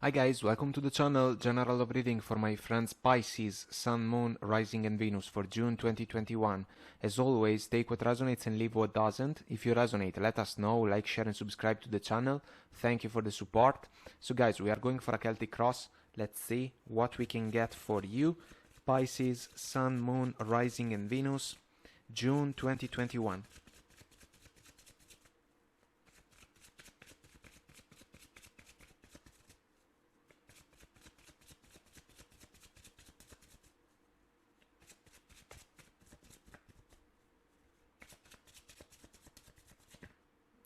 Hi guys, welcome to the channel. General reading for my friends Pisces, Sun, Moon, Rising and Venus for June 2021. As always, take what resonates and leave what doesn't. If you resonate, let us know, like, share and subscribe to the channel. Thank you for the support. So guys, we are going for a Celtic cross. Let's see what we can get for you. Pisces, Sun, Moon, Rising and Venus, June 2021.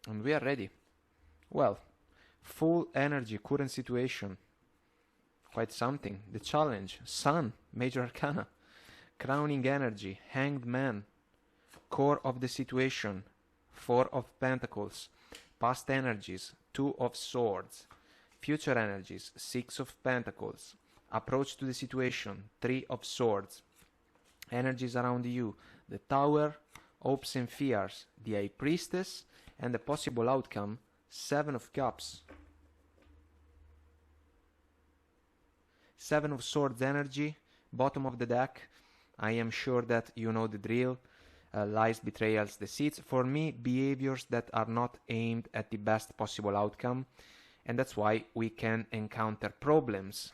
And we are ready. Well, full energy, current situation. Quite something. The challenge. Sun, major arcana. Crowning energy, hanged man. Core of the situation. Four of pentacles. Past energies, two of swords. Future energies, six of pentacles. Approach to the situation, three of swords. Energies around you, the tower, hopes and fears, the high priestess, and the possible outcome, seven of cups. Seven of swords energy, bottom of the deck. I am sure that you know the drill. Lies, betrayals, deceits. For me, behaviors that are not aimed at the best possible outcome, and that's why we can encounter problems.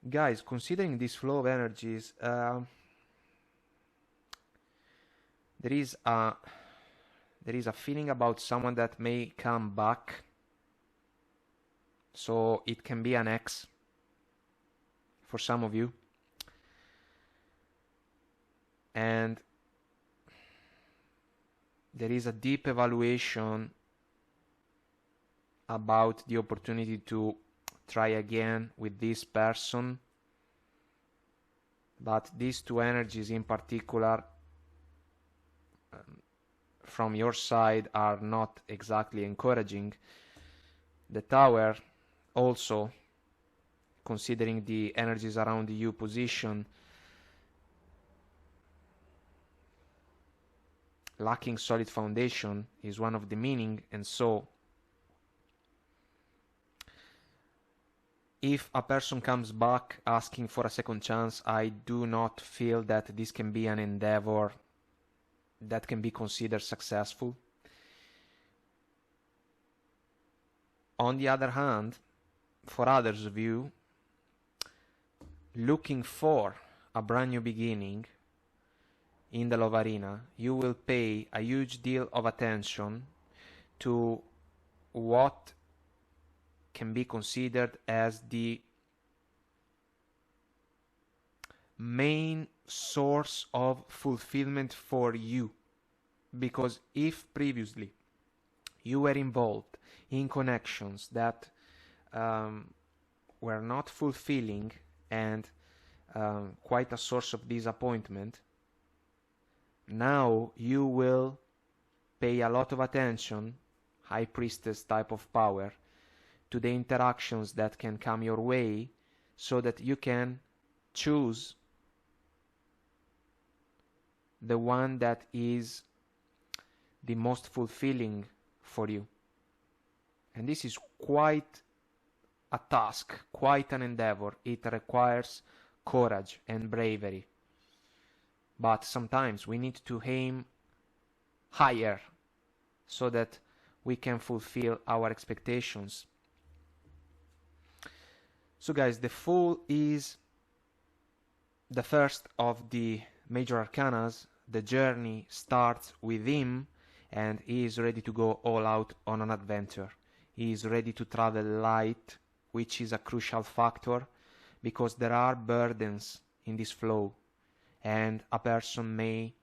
Guys, considering this flow of energies, there is a feeling about someone that may come back. So it can be an ex for some of you. And there is a deep evaluation about the opportunity to try again with this person. But these two energies in particular from your side are not exactly encouraging. The tower also, considering the energies around you position, lacking solid foundation is one of the meaning. And so if a person comes back asking for a second chance, I do not feel that this can be an endeavor that can be considered successful. On the other hand, for others of you looking for a brand new beginning in the love arena, you will pay a huge deal of attention to what can be considered as the main source of fulfillment for you. Because if previously you were involved in connections that were not fulfilling and quite a source of disappointment, now you will pay a lot of attention, high priestess type of power, to the interactions that can come your way, so that you can choose the one that is the most fulfilling for you. And this is quite a task, quite an endeavor. It requires courage and bravery. But sometimes we need to aim higher so that we can fulfill our expectations. So guys, the Fool is the first of the major arcanas. The journey starts with him, and he is ready to go all out on an adventure. He is ready to travel light, which is a crucial factor, because there are burdens in this flow, and a person may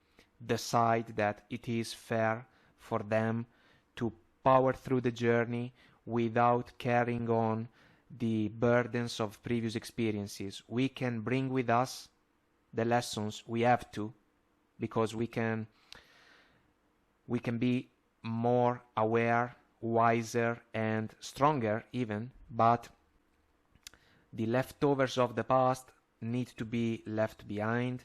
decide that it is fair for them to power through the journey without carrying on the burdens of previous experiences. We can bring with us the lessons we have to, because we can be more aware, wiser and stronger even, but the leftovers of the past need to be left behind.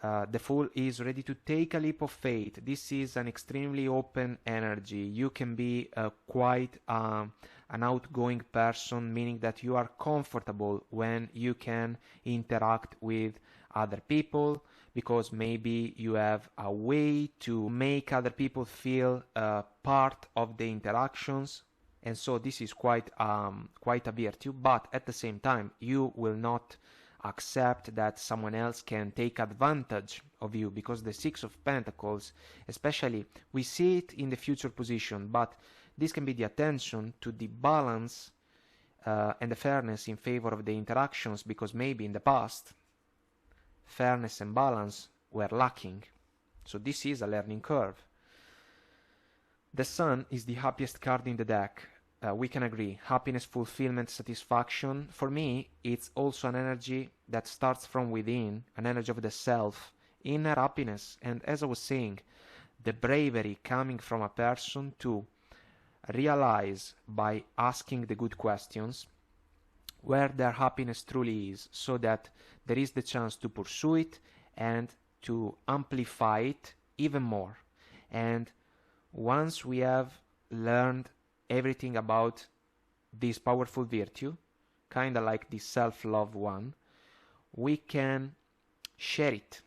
The Fool is ready to take a leap of faith. This is an extremely open energy. You can be quite an outgoing person, meaning that you are comfortable when you can interact with other people, because maybe you have a way to make other people feel part of the interactions, and so this is quite a virtue. But at the same time, you will not accept that someone else can take advantage of you, because the Six of Pentacles, especially, we see it in the future position, but this can be the attention to the balance and the fairness in favor of the interactions, because maybe in the past fairness and balance were lacking. So this is a learning curve. The Sun is the happiest card in the deck. We can agree. Happiness, fulfillment, satisfaction. For me, it's also an energy that starts from within, an energy of the self, inner happiness. And as I was saying, the bravery coming from a person to realize by asking the good questions where their happiness truly is, so that there is the chance to pursue it and to amplify it even more. And once we have learned everything about this powerful virtue, kind of like the self-love one, we can share it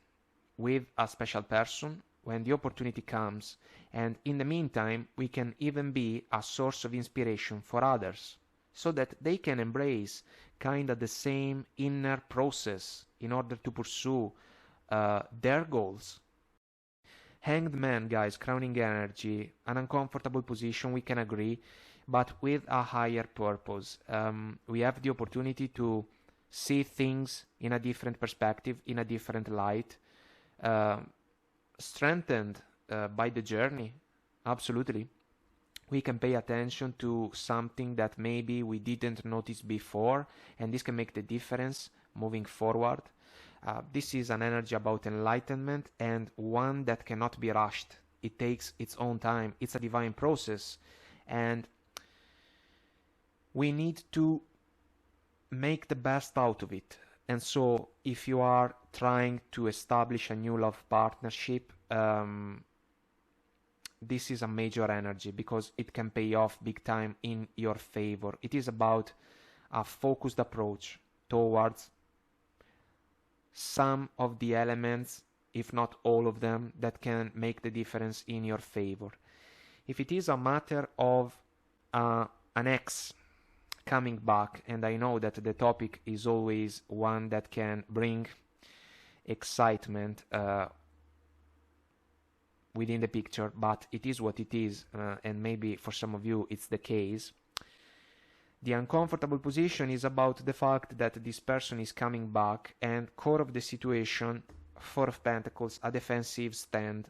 with a special person when the opportunity comes, and in the meantime we can even be a source of inspiration for others, so that they can embrace kind of the same inner process in order to pursue their goals. Hanged Man, guys, crowning energy, an uncomfortable position, we can agree, but with a higher purpose. We have the opportunity to see things in a different perspective, in a different light, strengthened by the journey, absolutely. We can pay attention to something that maybe we didn't notice before, and this can make the difference moving forward. This is an energy about enlightenment, and one that cannot be rushed. It takes its own time. It's a divine process, and we need to make the best out of it. And so if you are trying to establish a new love partnership, this is a major energy, because it can pay off big time in your favor. It is about a focused approach towards some of the elements, if not all of them, that can make the difference in your favor. If it is a matter of an ex coming back, and I know that the topic is always one that can bring excitement within the picture, but it is what it is, and maybe for some of you it's the case. The uncomfortable position is about the fact that this person is coming back, and core of the situation, Four of Pentacles, a defensive stand.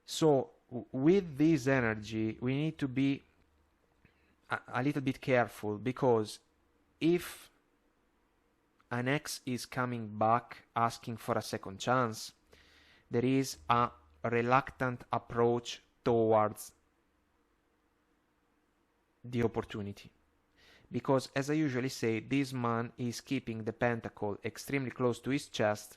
So with this energy we need to be a little bit careful, because if an ex is coming back asking for a second chance, there is a reluctant approach towards the opportunity, because as I usually say, this man is keeping the pentacle extremely close to his chest,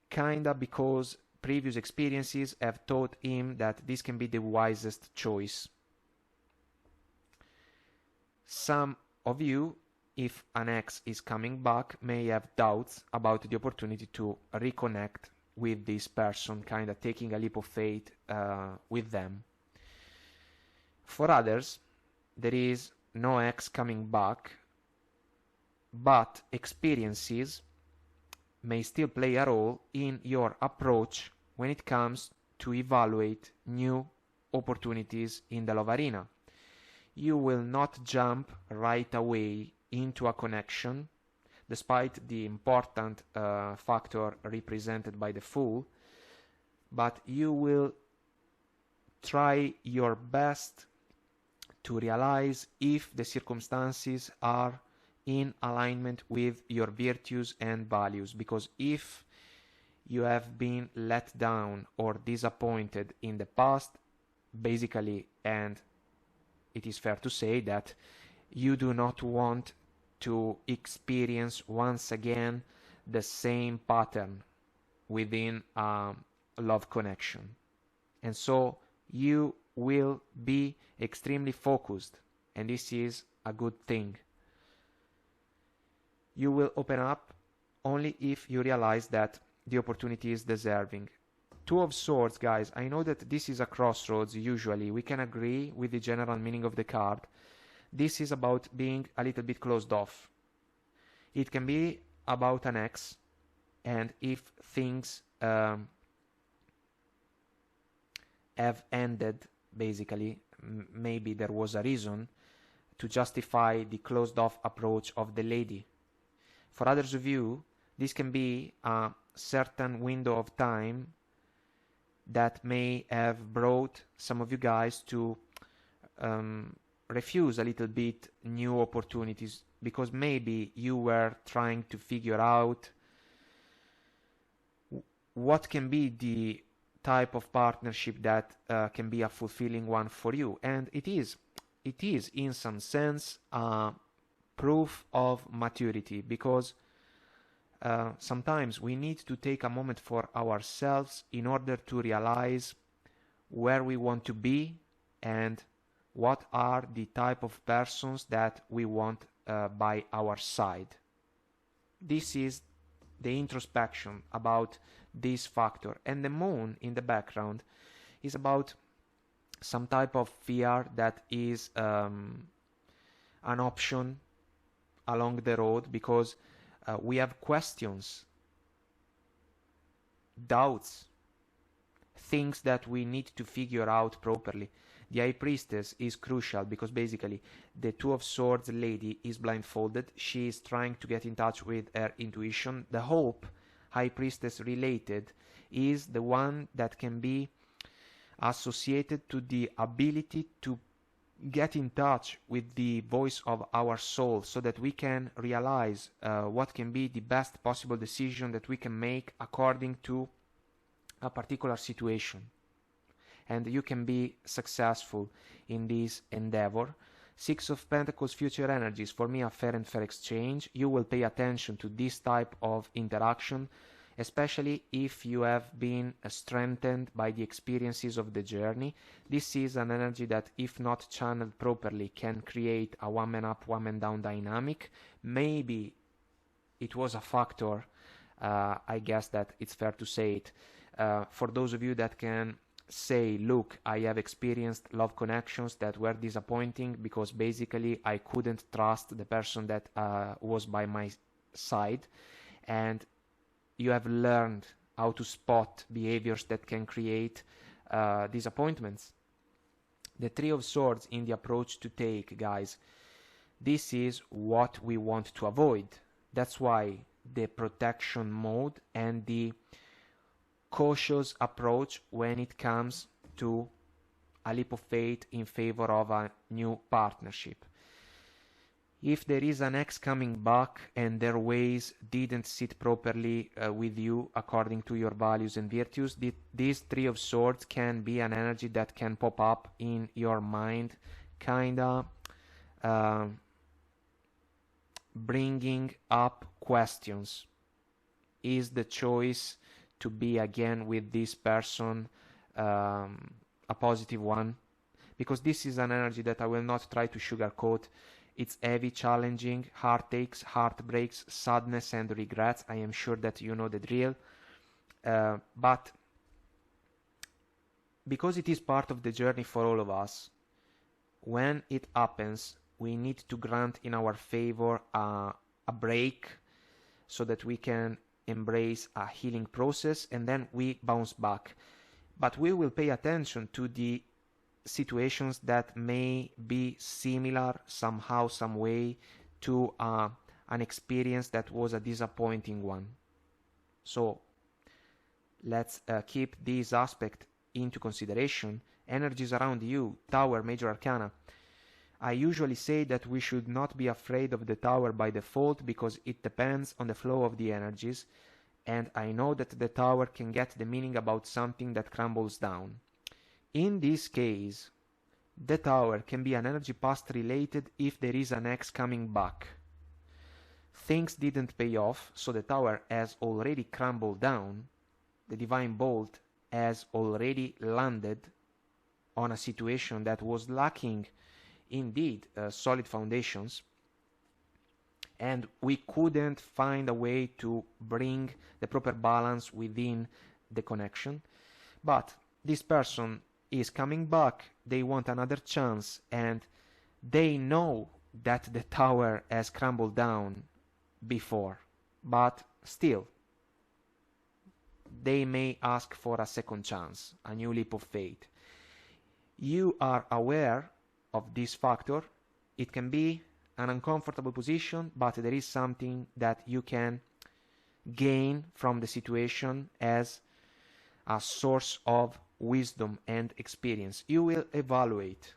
kinda because previous experiences have taught him that this can be the wisest choice. Some of you, if an ex is coming back, may have doubts about the opportunity to reconnect with this person, kind of taking a leap of faith with them. For others, there is no ex coming back, but experiences may still play a role in your approach when it comes to evaluate new opportunities in the love arena. You will not jump right away into a connection, despite the important factor represented by the Fool, but you will try your best to realize if the circumstances are in alignment with your virtues and values, because if you have been let down or disappointed in the past, basically, and it is fair to say that you do not want to experience once again the same pattern within a love connection. And so you will be extremely focused, and this is a good thing. You will open up only if you realize that the opportunity is deserving. Two of Swords, guys, I know that this is a crossroads. Usually we can agree with the general meaning of the card. This is about being a little bit closed off. It can be about an ex, and if things have ended, basically, maybe there was a reason to justify the closed off approach of the lady. For others of you, this can be a certain window of time that may have brought some of you guys to refuse a little bit new opportunities, because maybe you were trying to figure out what can be the type of partnership that can be a fulfilling one for you. And it is in some sense proof of maturity, because sometimes we need to take a moment for ourselves in order to realize where we want to be and what are the type of persons that we want by our side. This is the introspection about this factor. And the moon in the background is about some type of fear that is an option along the road, because we have questions, doubts, things that we need to figure out properly. The High Priestess is crucial because basically the Two of Swords lady is blindfolded. She is trying to get in touch with her intuition. The Hope, High Priestess related, is the one that can be associated to the ability to get in touch with the voice of our soul, so that we can realize what can be the best possible decision that we can make according to a particular situation, and you can be successful in this endeavor. Six of Pentacles future energies, for me, a fair and fair exchange. You will pay attention to this type of interaction, especially if you have been strengthened by the experiences of the journey. This is an energy that, if not channeled properly, can create a one man up, one man down dynamic. Maybe it was a factor, I guess that it's fair to say it, for those of you that can say, look, I have experienced love connections that were disappointing because basically I couldn't trust the person that was by my side, and you have learned how to spot behaviors that can create disappointments. The Three of Swords in the approach to take, guys, this is what we want to avoid. That's why the protection mode and the cautious approach when it comes to a leap of faith in favor of a new partnership. If there is an ex coming back and their ways didn't sit properly with you according to your values and virtues, these Three of Swords can be an energy that can pop up in your mind, kinda bringing up questions. Is the choice to be again with this person a positive one? Because this is an energy that I will not try to sugarcoat. It's heavy, challenging, heartaches, heartbreaks, sadness and regrets. I am sure that you know the drill. But because it is part of the journey for all of us, when it happens, we need to grant in our favor a break so that we can embrace a healing process, and then we bounce back. But we will pay attention to the situations that may be similar somehow, some way, to an experience that was a disappointing one. So let's keep this aspect into consideration. Energies around you, Tower, Major Arcana. I usually say that we should not be afraid of the Tower by default because it depends on the flow of the energies, and I know that the Tower can get the meaning about something that crumbles down. In this case, the Tower can be an energy past related if there is an ex coming back. things didn't pay off, so the tower has already crumbled down, the divine bolt has already landed on a situation that was lacking indeed solid foundations, and we couldn't find a way to bring the proper balance within the connection. But this person is coming back, they want another chance, and they know that the tower has crumbled down before, but still they may ask for a second chance, a new leap of faith. You are aware of this factor. It can be an uncomfortable position, but there is something that you can gain from the situation as a source of wisdom and experience. You will evaluate,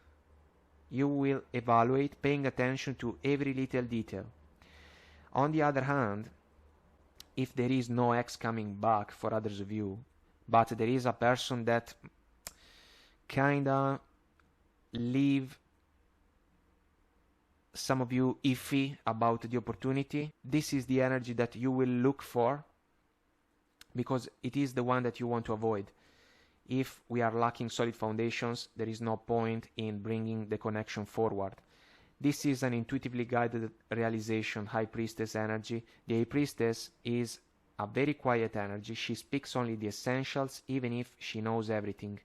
paying attention to every little detail. On the other hand, if there is no ex coming back for others of you, but there is a person that kinda leave some of you iffy about the opportunity, this is the energy that you will look for, because it is the one that you want to avoid. If we are lacking solid foundations, there is no point in bringing the connection forward. This is an intuitively guided realization, High Priestess energy. The High Priestess is a very quiet energy. She speaks only the essentials, even if she knows everything.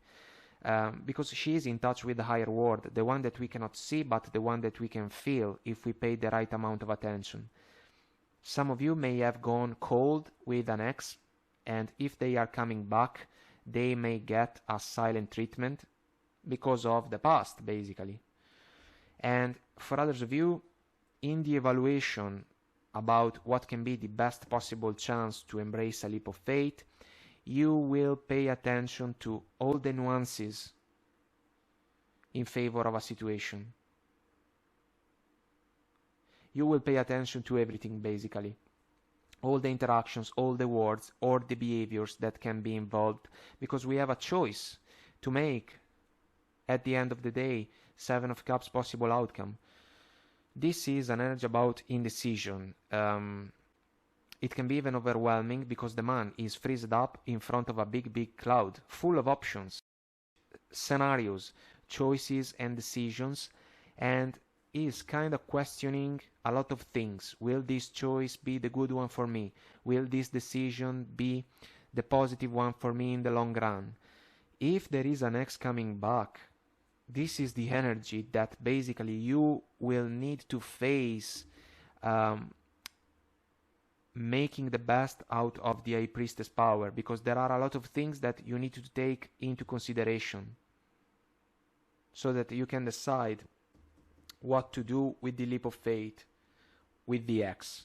Because she is in touch with the higher world, the one that we cannot see, but the one that we can feel if we pay the right amount of attention. Some of you may have gone cold with an ex, and if they are coming back, they may get a silent treatment because of the past, basically. And for others of you, in the evaluation about what can be the best possible chance to embrace a leap of faith, you will pay attention to all the nuances in favor of a situation. You will pay attention to everything, basically. All the interactions, all the words, or the behaviors that can be involved, because we have a choice to make at the end of the day. Seven of Cups possible outcome. This is an energy about indecision. It can be even overwhelming because the man is freezed up in front of a big cloud full of options, scenarios, choices and decisions, and is kind of questioning a lot of things. Will this choice be the good one for me? Will this decision be the positive one for me in the long run? If there is an ex coming back, this is the energy that basically you will need to face, making the best out of the High Priestess power, because there are a lot of things that you need to take into consideration so that you can decide what to do with the leap of faith with the ex.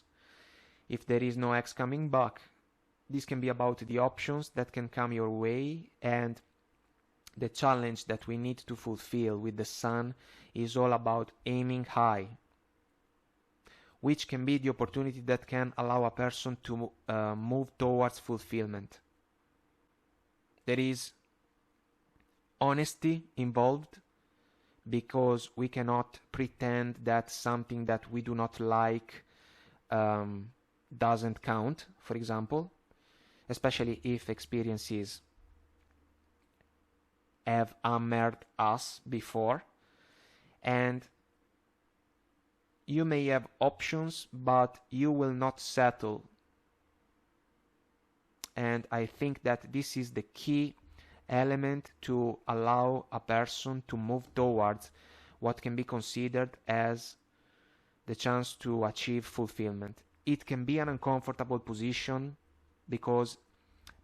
If there is no ex coming back, this can be about the options that can come your way, and the challenge that we need to fulfill with the sun is all about aiming high, which can be the opportunity that can allow a person to move towards fulfillment. There is honesty involved, because we cannot pretend that something that we do not like doesn't count, for example, especially if experiences have hammered us before. And you may have options, but you will not settle. And I think that this is the key element to allow a person to move towards what can be considered as the chance to achieve fulfillment. It can be an uncomfortable position because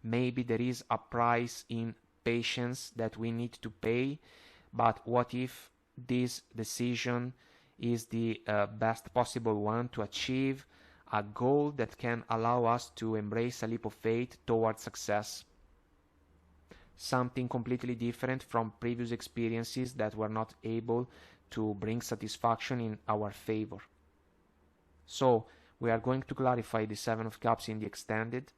maybe there is a price in patience that we need to pay, but what if this decision is the best possible one to achieve a goal that can allow us to embrace a leap of faith towards success? Something completely different from previous experiences that were not able to bring satisfaction in our favor. So we are going to clarify the Seven of Cups in the extended.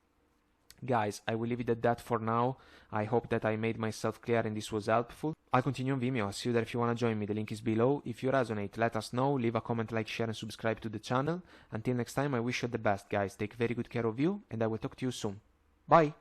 Guys, I will leave it at that for now. I hope that I made myself clear and this was helpful. I'll continue on Vimeo. I'll see you there if you want to join me. The link is below. If you resonate, let us know. Leave a comment, like, share and subscribe to the channel. Until next time, I wish you the best, guys. Take very good care of you and I will talk to you soon. Bye!